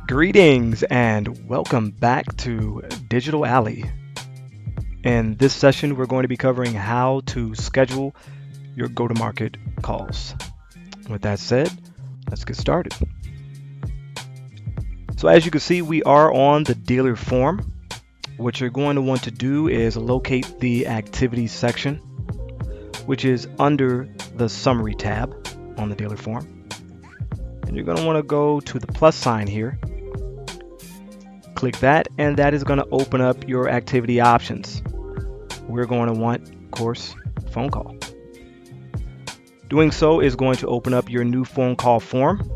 Greetings and welcome back to Digital Alley. In this session, we're going to be covering how to schedule your go-to-market calls. With that said, let's get started. So as you can see, we are on the dealer form. What you're going to want to do is locate the activities section, which is under the summary tab on the dealer form. And you're going to want to go to the plus sign here. Click that, and that is going to open up your activity options. We're going to want, of course, phone call. Doing so is going to open up your new phone call form.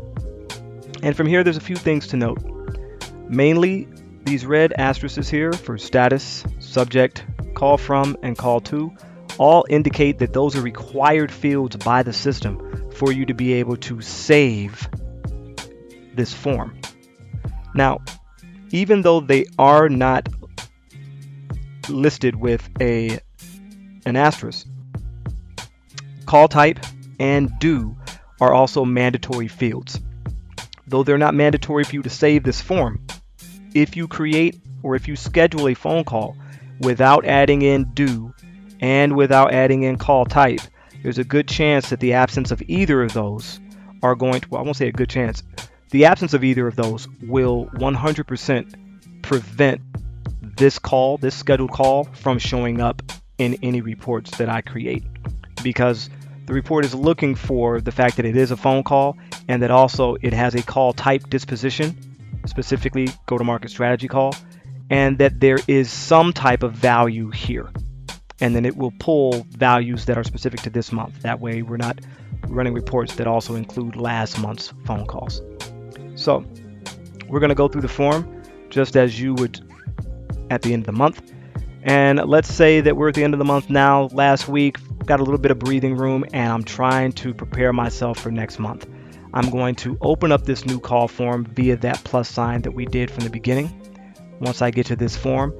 And from here, there's a few things to note. Mainly, these red asterisks here for status, subject, call from, and call to all indicate that those are required fields by the system for you to be able to save this form. Now, even though they are not listed with an asterisk, call type and do are also mandatory fields. Though they're not mandatory for you to save this form, if you create or if you schedule a phone call without adding in do and without adding in call type, there's a good chance that the absence of either of those are going to, well, I won't say a good chance, the absence of either of those will 100% prevent this call, this scheduled call, from showing up in any reports that I create, because the report is looking for the fact that it is a phone call and that also it has a call type disposition, specifically go-to-market strategy call, and that there is some type of value here. And then it will pull values that are specific to this month. That way we're not running reports that also include last month's phone calls. So we're going to go through the form just as you would at the end of the month. And let's say that we're at the end of the month now. Last week, got a little bit of breathing room and I'm trying to prepare myself for next month. I'm going to open up this new call form via that plus sign that we did from the beginning. Once I get to this form,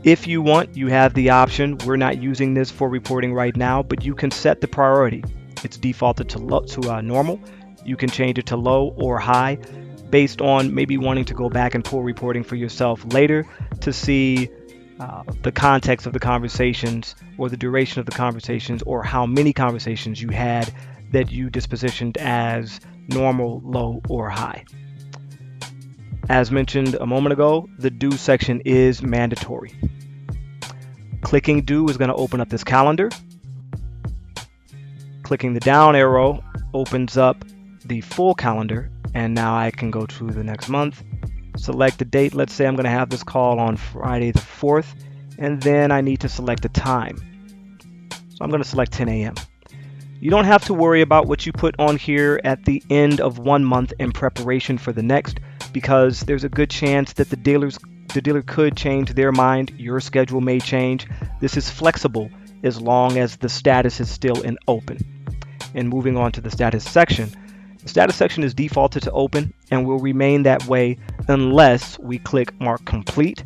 if you want, you have the option. We're not using this for reporting right now, but you can set the priority. It's defaulted to normal. You can change it to low or high based on maybe wanting to go back and pull reporting for yourself later to see the context of the conversations or the duration of the conversations or how many conversations you had that you dispositioned as normal, low, or high. As mentioned a moment ago, the do section is mandatory. Clicking do is going to open up this calendar. Clicking the down arrow opens up the full calendar, and now I can go to the next month, select the date. Let's say I'm going to have this call on Friday the 4th, and then I need to select the time. So I'm going to select 10 a.m. You don't have to worry about what you put on here at the end of one month in preparation for the next, because there's a good chance that the dealer could change their mind. Your schedule may change. This is flexible as long as the status is still in open. And moving on to the status section. The status section is defaulted to open and will remain that way unless we click mark complete.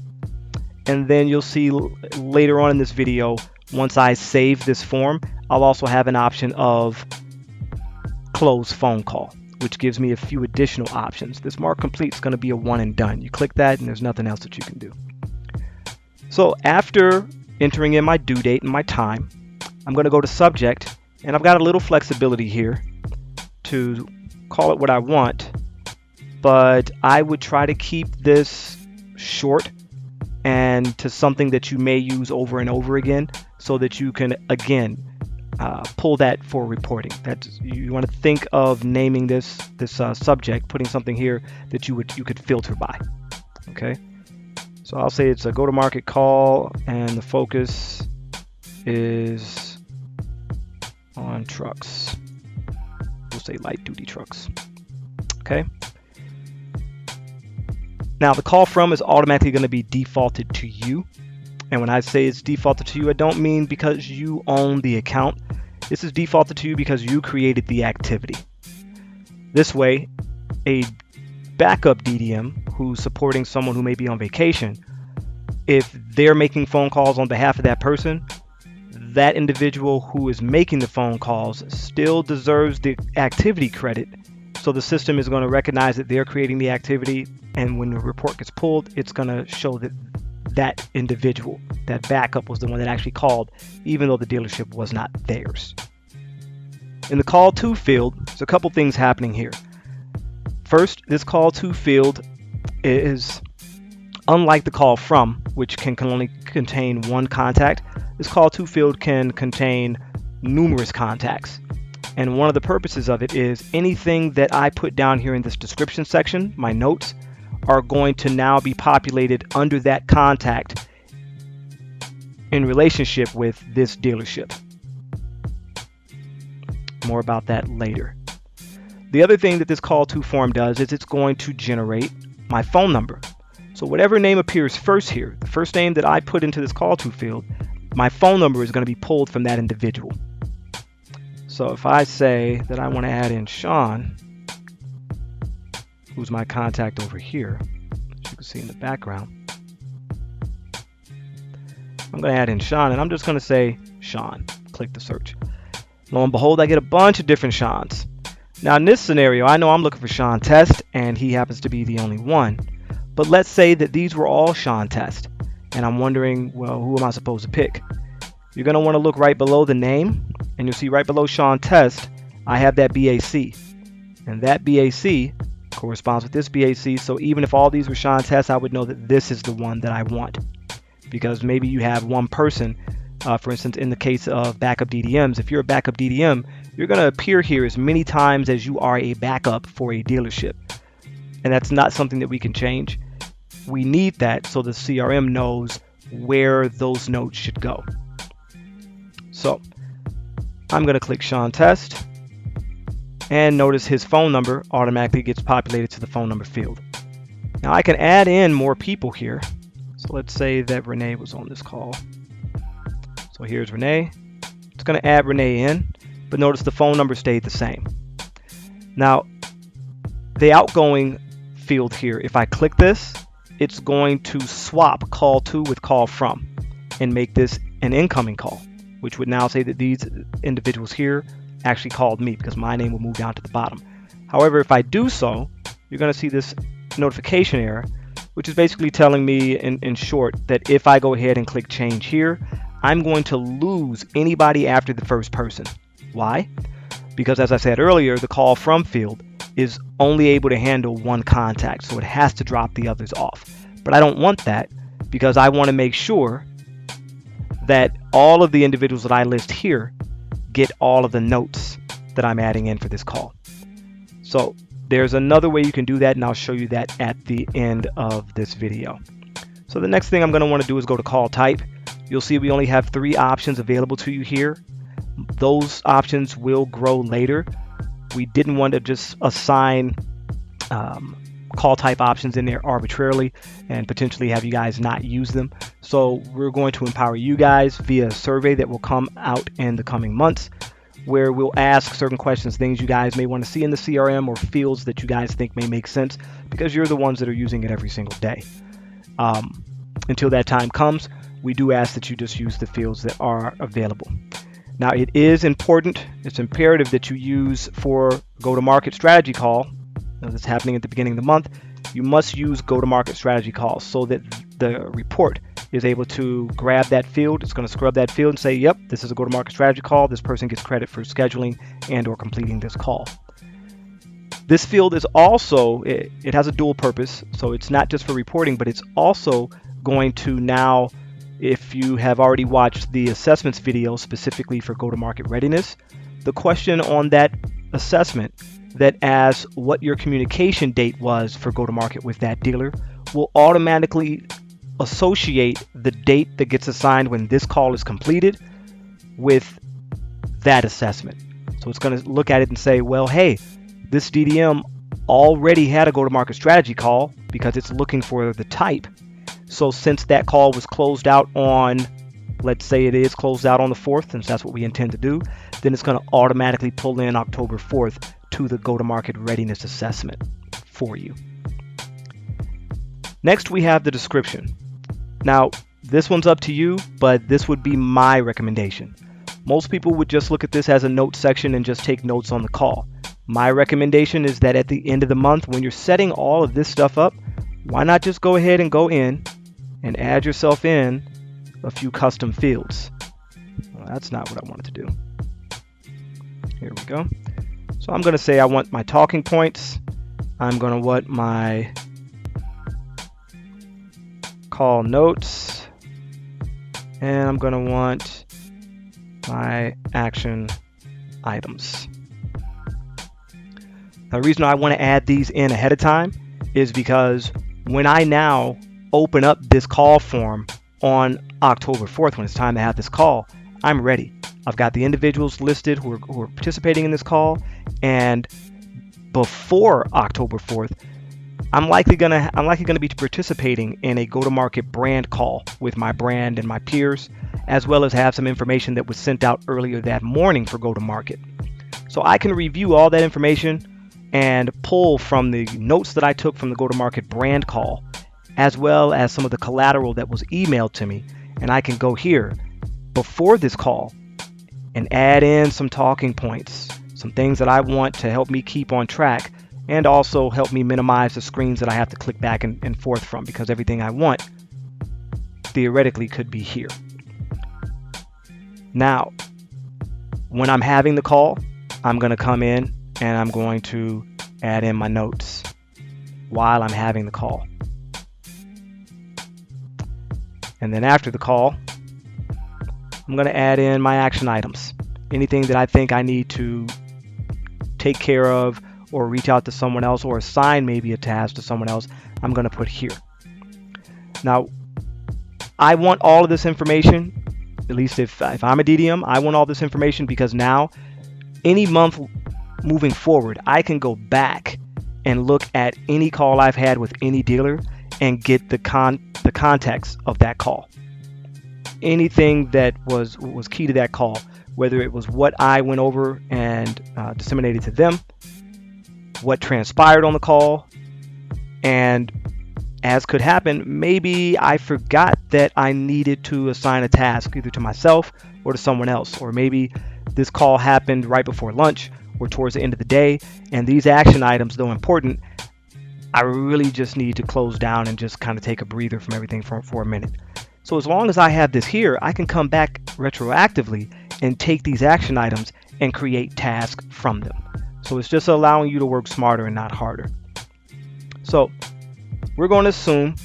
And then you'll see later on in this video, once I save this form, I'll also have an option of close phone call, which gives me a few additional options. This mark complete is going to be a one and done. You click that and there's nothing else that you can do. So after entering in my due date and my time, I'm going to go to subject, and I've got a little flexibility here to call it what I want, but I would try to keep this short and to something that you may use over and over again so that you can again pull that for reporting. That you want to think of naming this subject, putting something here that you could filter by. Okay, so I'll say it's a go-to-market call and the focus is on trucks. We'll say light duty trucks. Okay. Now the call from is automatically going to be defaulted to you. And when I say it's defaulted to you, I don't mean because you own the account. This is defaulted to you because you created the activity. This way, a backup DDM who's supporting someone who may be on vacation, if they're making phone calls on behalf of that person, that individual who is making the phone calls still deserves the activity credit. So the system is going to recognize that they're creating the activity and when the report gets pulled, it's going to show that that individual, that backup, was the one that actually called, even though the dealership was not theirs. In the call to field, there's a couple things happening here. First, this call to field is unlike the call from, which can only contain one contact. This call to field can contain numerous contacts. And one of the purposes of it is anything that I put down here in this description section, my notes, are going to now be populated under that contact in relationship with this dealership. More about that later. The other thing that this call to form does is it's going to generate my phone number. So whatever name appears first here, the first name that I put into this call to field, my phone number is going to be pulled from that individual. So if I say that I want to add in Sean, who's my contact over here, as you can see in the background, I'm going to add in Sean, and I'm just going to say Sean. Click the search. Lo and behold, I get a bunch of different Seans. Now in this scenario, I know I'm looking for Sean Test, and he happens to be the only one. But let's say that these were all Sean Test, and I'm wondering, well, who am I supposed to pick? You're going to want to look right below the name, and you'll see right below Sean Test, I have that BAC. And that BAC corresponds with this BAC, so even if all these were Sean Test, I would know that this is the one that I want. Because maybe you have one person, for instance, in the case of backup DDMs, if you're a backup DDM, you're going to appear here as many times as you are a backup for a dealership. And that's not something that we can change. We need that so the CRM knows where those notes should go. So I'm going to click Sean Test, and notice his phone number automatically gets populated to the phone number field. Now I can add in more people here. So let's say that Renee was on this call. So here's Renee. It's going to add Renee in, but notice the phone number stayed the same. Now, the outgoing field here, if I click this, it's going to swap call to with call from and make this an incoming call, which would now say that these individuals here actually called me because my name will move down to the bottom. However, if I do so, you're going to see this notification error, which is basically telling me in short that if I go ahead and click change here, I'm going to lose anybody after the first person. Why? Because as I said earlier, the call from field is only able to handle one contact, so it has to drop the others off. But I don't want that because I want to make sure that all of the individuals that I list here get all of the notes that I'm adding in for this call. So there's another way you can do that, and I'll show you that at the end of this video. So the next thing I'm going to want to do is go to call type. You'll see we only have 3 options available to you here. Those options will grow later. We didn't want to just assign call type options in there arbitrarily and potentially have you guys not use them. So we're going to empower you guys via a survey that will come out in the coming months, where we'll ask certain questions, things you guys may want to see in the CRM or fields that you guys think may make sense because you're the ones that are using it every single day. Until that time comes, we do ask that you just use the fields that are available. Now it is important, it's imperative that you use for go-to-market strategy call. That's happening at the beginning of the month. You must use go-to-market strategy calls so that the report is able to grab that field. It's going to scrub that field and say, yep, this is a go-to-market strategy call. This person gets credit for scheduling and or completing this call. This field is also, it has a dual purpose. So it's not just for reporting, but it's also going to now, if you have already watched the assessments video specifically for go-to-market readiness, the question on that assessment that asks what your communication date was for go-to-market with that dealer will automatically associate the date that gets assigned when this call is completed with that assessment. So it's going to look at it and say, well, hey, this DDM already had a go-to-market strategy call because it's looking for the type. So since that call was closed out on, let's say it is closed out on the 4th, since that's what we intend to do, then it's going to automatically pull in October 4th to the go-to-market readiness assessment for you. Next, we have the description. Now, this one's up to you, but this would be my recommendation. Most people would just look at this as a note section and just take notes on the call. My recommendation is that at the end of the month, when you're setting all of this stuff up, why not just go ahead and go in and add yourself in a few custom fields? Well, that's not what I wanted to do. Here we go. So I'm going to say I want my talking points. I'm going to want my call notes. And I'm going to want my action items. Now, the reason I want to add these in ahead of time is because when I now open up this call form on October 4th, when it's time to have this call, I'm ready. I've got the individuals listed who are participating in this call, and before October 4th, I'm likely gonna be participating in a go-to-market brand call with my brand and my peers, as well as have some information that was sent out earlier that morning for go-to-market. So I can review all that information and pull from the notes that I took from the go-to-market brand call, as well as some of the collateral that was emailed to me, and I can go here before this call and add in some talking points, some things that I want to help me keep on track, and also help me minimize the screens that I have to click back and forth from, because everything I want theoretically could be here. Now, when I'm having the call, I'm going to come in and I'm going to add in my notes while I'm having the call. And then after the call, I'm going to add in my action items. Anything that I think I need to take care of or reach out to someone else or assign maybe a task to someone else, I'm going to put here. Now, I want all of this information, at least if I'm a DDM, I want all this information because now, any month moving forward, I can go back and look at any call I've had with any dealer and get the context of that call. Anything that was key to that call, whether it was what I went over and disseminated to them, what transpired on the call, and as could happen, maybe I forgot that I needed to assign a task either to myself or to someone else, or maybe this call happened right before lunch or towards the end of the day, and these action items, though important, I really just need to close down and just kind of take a breather from everything for a minute. So as long as I have this here, I can come back retroactively and take these action items and create tasks from them. So it's just allowing you to work smarter and not harder. So we're going to assume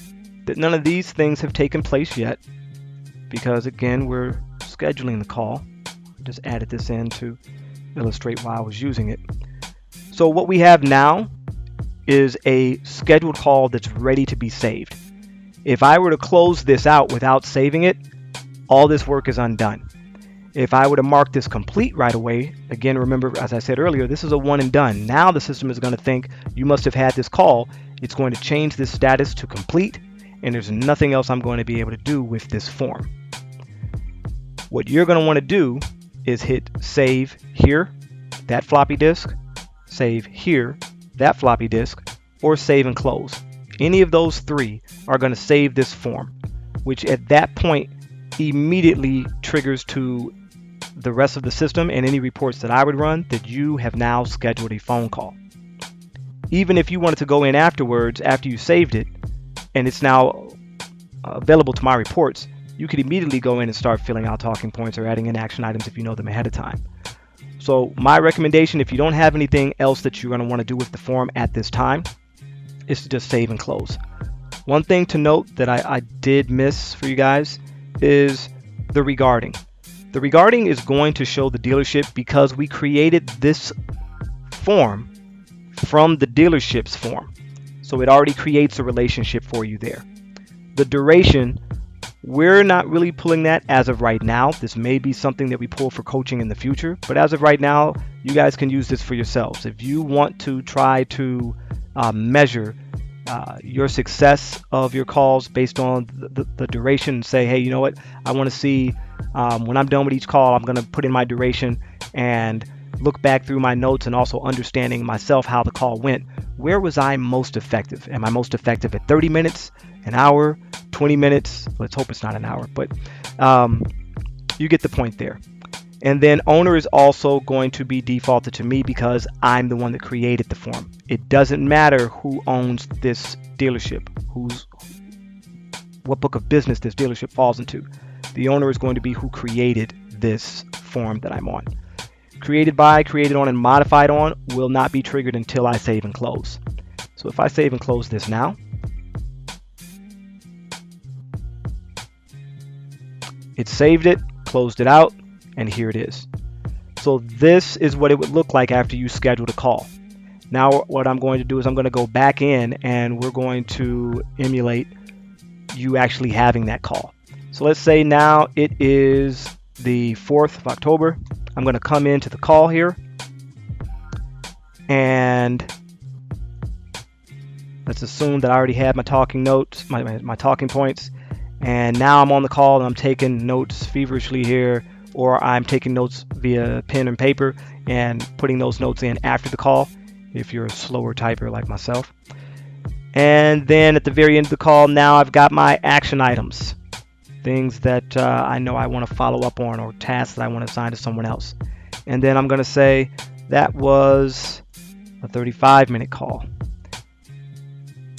that none of these things have taken place yet, because again, we're scheduling the call. I just added this in to illustrate why I was using it. So what we have now is a scheduled call that's ready to be saved. If I were to close this out without saving it, all this work is undone. If I were to mark this complete right away, again, remember, as I said earlier, this is a one and done. Now the system is going to think you must have had this call. It's going to change this status to complete, and there's nothing else I'm going to be able to do with this form. What you're going to want to do is hit save here, that floppy disk, save here, that floppy disk, or save and close. Any of those three are going to save this form, which at that point immediately triggers to the rest of the system and any reports that I would run that you have now scheduled a phone call. Even if you wanted to go in afterwards, after you saved it, and it's now available to my reports, you could immediately go in and start filling out talking points or adding in action items if you know them ahead of time. So my recommendation, if you don't have anything else that you're going to want to do with the form at this time, is to just save and close. One thing to note that I did miss for you guys is the regarding. The regarding is going to show the dealership because we created this form from the dealership's form. So it already creates a relationship for you there. The duration, we're not really pulling that as of right now. This may be something that we pull for coaching in the future, but as of right now, you guys can use this for yourselves. If you want to try to measure your success of your calls based on the duration and say, hey, you know what, I want to see when I'm done with each call, I'm going to put in my duration and look back through my notes and also understanding myself how the call went. Where was I most effective? Am I most effective at 30 minutes, an hour, 20 minutes? Let's hope it's not an hour, but you get the point there. And then owner is also going to be defaulted to me because I'm the one that created the form. It doesn't matter who owns this dealership, what book of business this dealership falls into. The owner is going to be who created this form that I'm on. Created by, created on, and modified on will not be triggered until I save and close. So if I save and close this now, it saved it, closed it out, and here it is. So this is what it would look like after you scheduled a call. Now what I'm going to do is I'm going to go back in and we're going to emulate you actually having that call. So let's say now it is the 4th of October. I'm going to come into the call here and let's assume that I already had my talking notes, my talking points, and now I'm on the call and I'm taking notes feverishly here, or I'm taking notes via pen and paper and putting those notes in after the call if you're a slower typer like myself. And then at the very end of the call, now I've got my action items, things that I know I want to follow up on or tasks that I want to assign to someone else. And then I'm going to say that was a 35-minute call.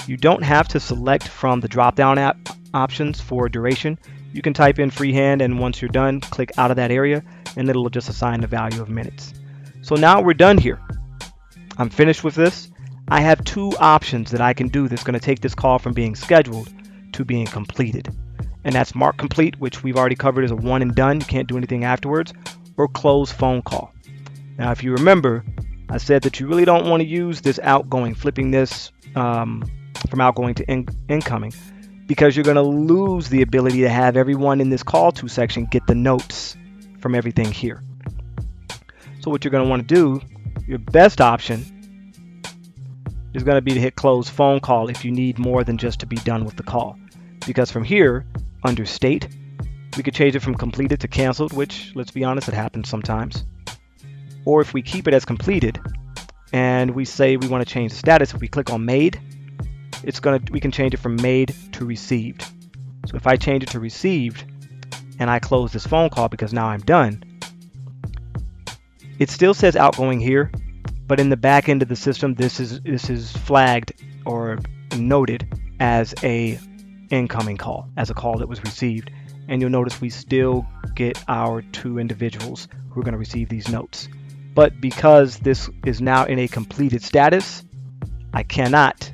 You don't have to select from the drop-down options for duration. You can type in freehand, and once you're done, click out of that area and it'll just assign the value of minutes. So now we're done here. I'm finished with this. I have two options that I can do that's going to take this call from being scheduled to being completed. And that's mark complete, which we've already covered as a one and done. You can't do anything afterwards, or close phone call. Now, if you remember, I said that you really don't want to use this outgoing, flipping this from outgoing to incoming, because you're going to lose the ability to have everyone in this call to section get the notes from everything here. So what you're going to want to do, your best option is going to be to hit close phone call if you need more than just to be done with the call. Because from here, under state, we could change it from completed to canceled, which, let's be honest, it happens sometimes. Or if we keep it as completed and we say we want to change the status, if we click on made, we can change it from made to received. So if I change it to received and I close this phone call because now I'm done, it still says outgoing here, but in the back end of the system, this is flagged or noted as a incoming call, as a call that was received. And you'll notice we still get our two individuals who are going to receive these notes. But because this is now in a completed status, I cannot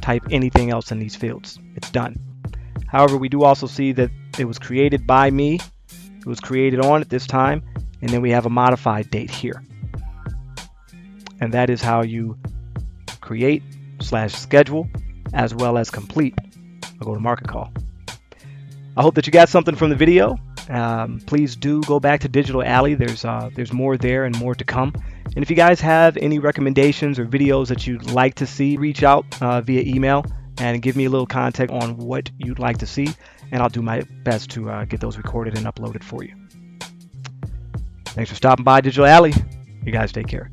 type anything else in these fields. It's done. However, we do also see that it was created by me. It was created on at this time, and then we have a modified date here. And that is how you create / schedule as well as complete a go-to-market call. I hope that you got something from the video. Please do go back to Digital Alley. There's more there and more to come. And if you guys have any recommendations or videos that you'd like to see, reach out via email and give me a little context on what you'd like to see, and I'll do my best to get those recorded and uploaded for you. Thanks for stopping by Digital Alley. You guys take care.